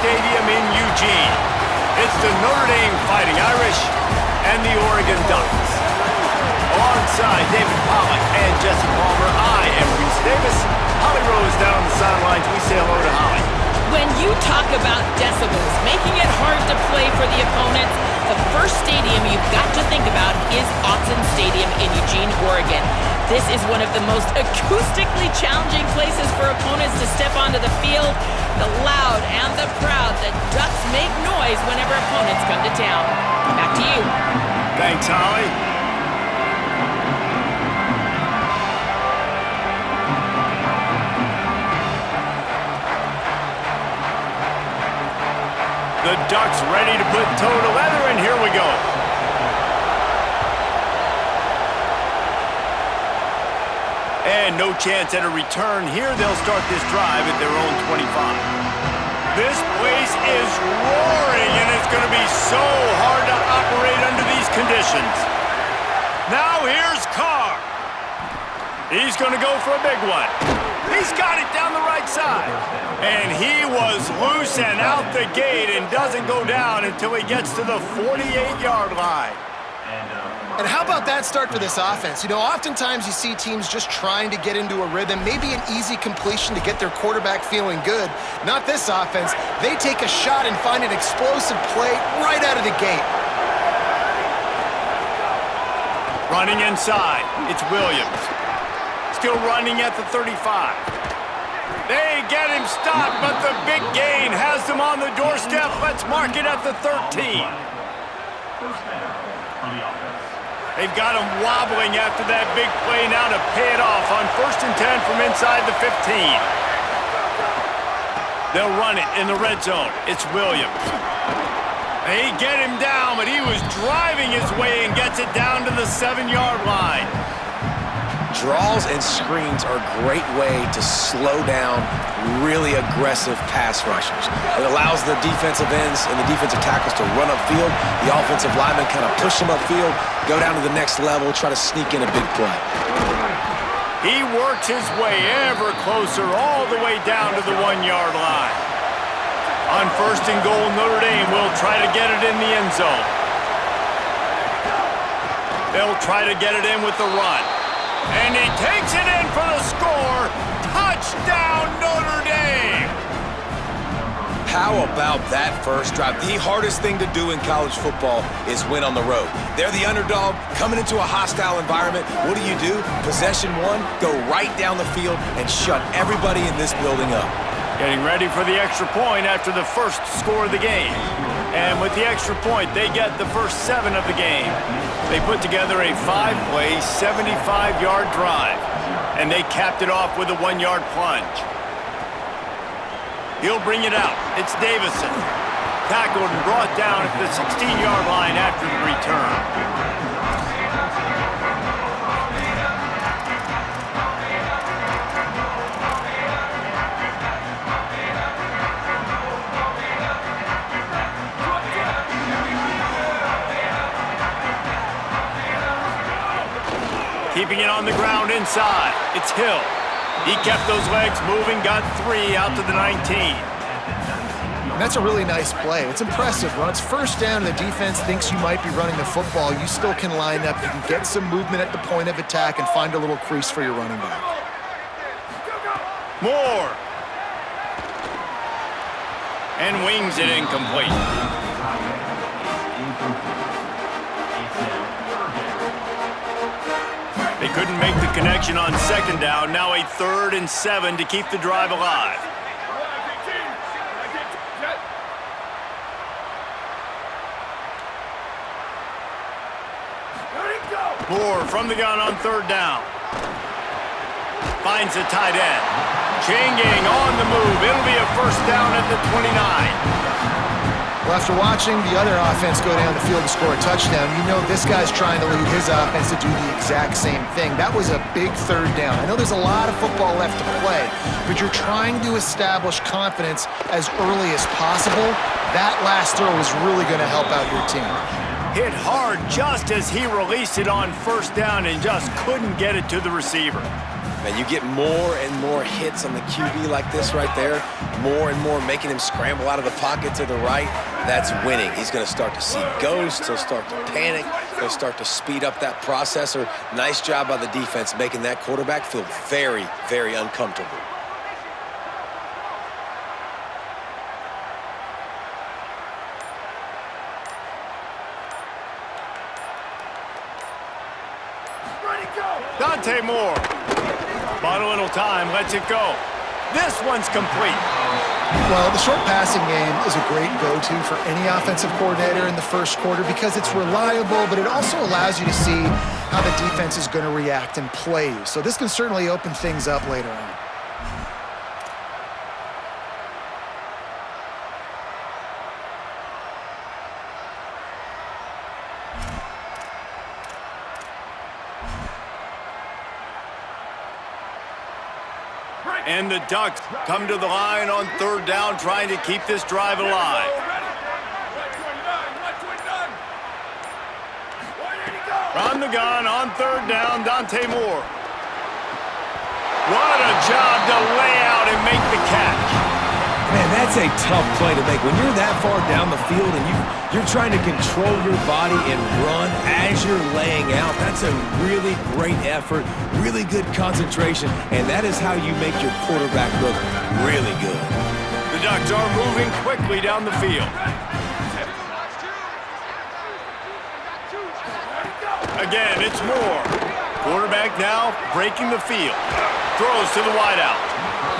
Stadium in Eugene. It's the Notre Dame Fighting Irish and the Oregon Ducks. Alongside David Pollack and Jesse Palmer, I am Reese Davis. Holly Rose down on the sidelines. We say hello to Holly. When you talk about decibels, making it hard to play for the opponents, the first stadium you've got to think about is Autzen Stadium in Eugene, Oregon. This is one of the most acoustically challenging places for opponents to step onto the field. The loud and the proud, the Ducks make noise whenever opponents come to town. Back to you. Thanks, Holly. The Ducks ready to put toe to leather, and here we go. And no chance at a return here. They'll start this drive at their own 25. This place is roaring, and it's going to be so hard to operate under these conditions. Now here's Carr. He's going to go for a big one. He's got it down the right side. And he was loose and out the gate and doesn't go down until he gets to the 48-yard line. And how about that start for this offense? You know, oftentimes you see teams just trying to get into a rhythm, maybe an easy completion to get their quarterback feeling good. Not this offense. They take a shot and find an explosive play right out of the gate. Running inside, it's Williams. Still running at the 35. They get him stopped, but the big gain has them on the doorstep. Let's mark it at the 13. They've got him wobbling after that big play now to pay it off on 1st and 10 from inside the 15. They'll run it in the red zone. It's Williams. They get him down, but he was driving his way and gets it down to the 7-yard line. Draws and screens are a great way to slow down really aggressive pass rushers. It allows the defensive ends and the defensive tackles to run upfield. The offensive linemen kind of push them upfield, go down to the next level, try to sneak in a big play. He works his way ever closer all the way down to the 1-yard line. On 1st and goal, Notre Dame will try to get it in the end zone. They'll try to get it in with the run. And he takes it in for the score. Touchdown, Notre Dame! How about that first drive? The hardest thing to do in college football is win on the road. They're the underdog coming into a hostile environment. What do? Possession one, go right down the field and shut everybody in this building up. Getting ready for the extra point after the first score of the game. And with the extra point, they get the first 7 of the game. They put together a 5-play, 75-yard drive. And they capped it off with a 1-yard plunge. He'll bring it out. It's Davison. Tackled and brought down at the 16-yard line after the return. Keeping it on the ground inside. It's Hill. He kept those legs moving, got 3 out to the 19. And that's a really nice play. It's impressive. When it's first down and the defense thinks you might be running the football, you still can line up. You can get some movement at the point of attack and find a little crease for your running back. Moore. And wings it incomplete. They couldn't make the connection on 2nd down. Now a 3rd and 7 to keep the drive alive. Moore from the gun on 3rd down. Finds the tight end. Changing on the move. It'll be a first down at the 29. Well, after watching the other offense go down the field to score a touchdown, you know this guy's trying to lead his offense to do the exact same thing. That was a big 3rd down. I know there's a lot of football left to play, but you're trying to establish confidence as early as possible. That last throw is really going to help out your team. Hit hard just as he released it on 1st down and just couldn't get it to the receiver. Man, you get more and more hits on the QB like this right there, more and more making him scramble out of the pocket to the right. That's winning. He's going to start to see ghosts. He'll start to panic. He'll start to speed up that processor. Nice job by the defense making that quarterback feel very, very uncomfortable. Dante Moore. Bought a little time, lets it go. This one's complete. Well, the short passing game is a great go-to for any offensive coordinator in the first quarter because it's reliable, but it also allows you to see how the defense is going to react and play. So this can certainly open things up later on. And the Ducks come to the line on third down, trying to keep this drive alive. From the gun on third down, Dante Moore. What a job to lay out and make the catch. Man, that's a tough play to make. When you're that far down the field and you're trying to control your body and run as you're laying out, that's a really great effort, really good concentration, and that is how you make your quarterback look really good. The Ducks are moving quickly down the field. Again, it's Moore. Quarterback now breaking the field. Throws to the wideout.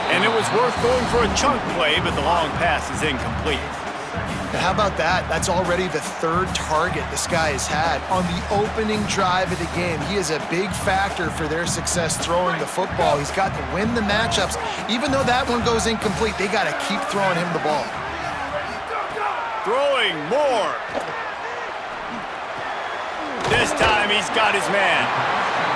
And it was worth going for a chunk play, but the long pass is incomplete. Now, how about that? That's already the third target this guy has had on the opening drive of the game. He is a big factor for their success throwing the football. He's got to win the matchups. Even though that one goes incomplete, they got to keep throwing him the ball. Throwing more. This time he's got his man.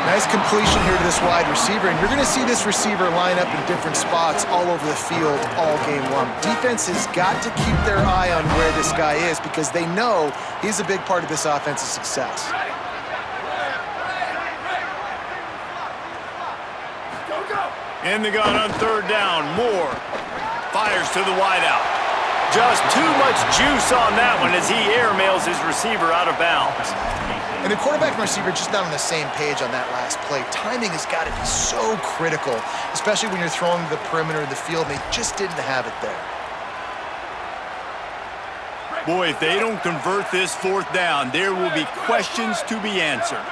Nice completion here to this wide receiver, and you're going to see this receiver line up in different spots all over the field all game long. Defense has got to keep their eye on where this guy is because they know he's a big part of this offense's success. In the gun on third down, Moore fires to the wideout. Just too much juice on that one as he airmails his receiver out of bounds. And the quarterback and receiver just not on the same page on that last play. Timing has got to be so critical, especially when you're throwing to the perimeter of the field, and they just didn't have it there. Boy, if they don't convert this fourth down, there will be questions to be answered.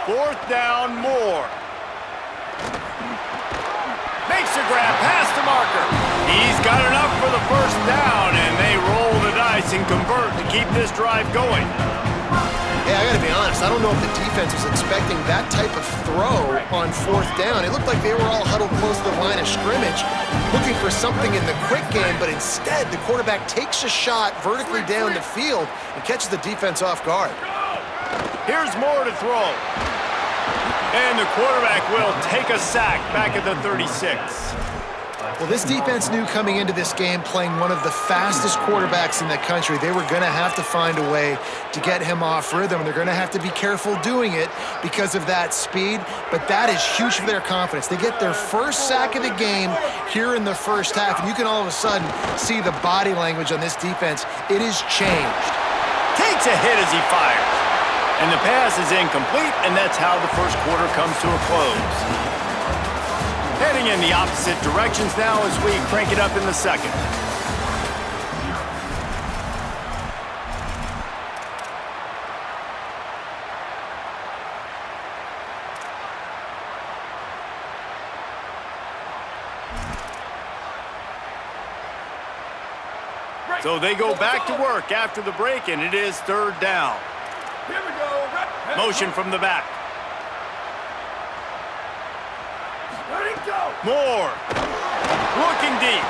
Fourth down, Moore. Makes a grab past the marker. He's got enough for the first down, and they roll the dice and convert to keep this drive going. Hey, I gotta be honest, I don't know if the defense was expecting that type of throw on fourth down. It looked like they were all huddled close to the line of scrimmage, looking for something in the quick game, but instead the quarterback takes a shot vertically down the field and catches the defense off guard. Here's Moore to throw. And the quarterback will take a sack back at the 36. Well, this defense knew coming into this game, playing one of the fastest quarterbacks in the country, they were going to have to find a way to get him off rhythm. They're going to have to be careful doing it because of that speed, but that is huge for their confidence. They get their first sack of the game here in the first half, and you can all of a sudden see the body language on this defense. It has changed. Takes a hit as he fires. And the pass is incomplete, and that's how the first quarter comes to a close. Heading in the opposite directions now as we crank it up in the second. So they go back to work after the break, and it is third down. Here we go. Motion from the back. Ready, go. Moore. Looking deep.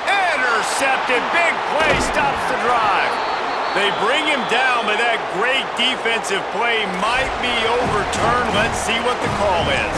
Intercepted. Big play stops the drive. They bring him down, but that great defensive play might be overturned. Let's see what the call is.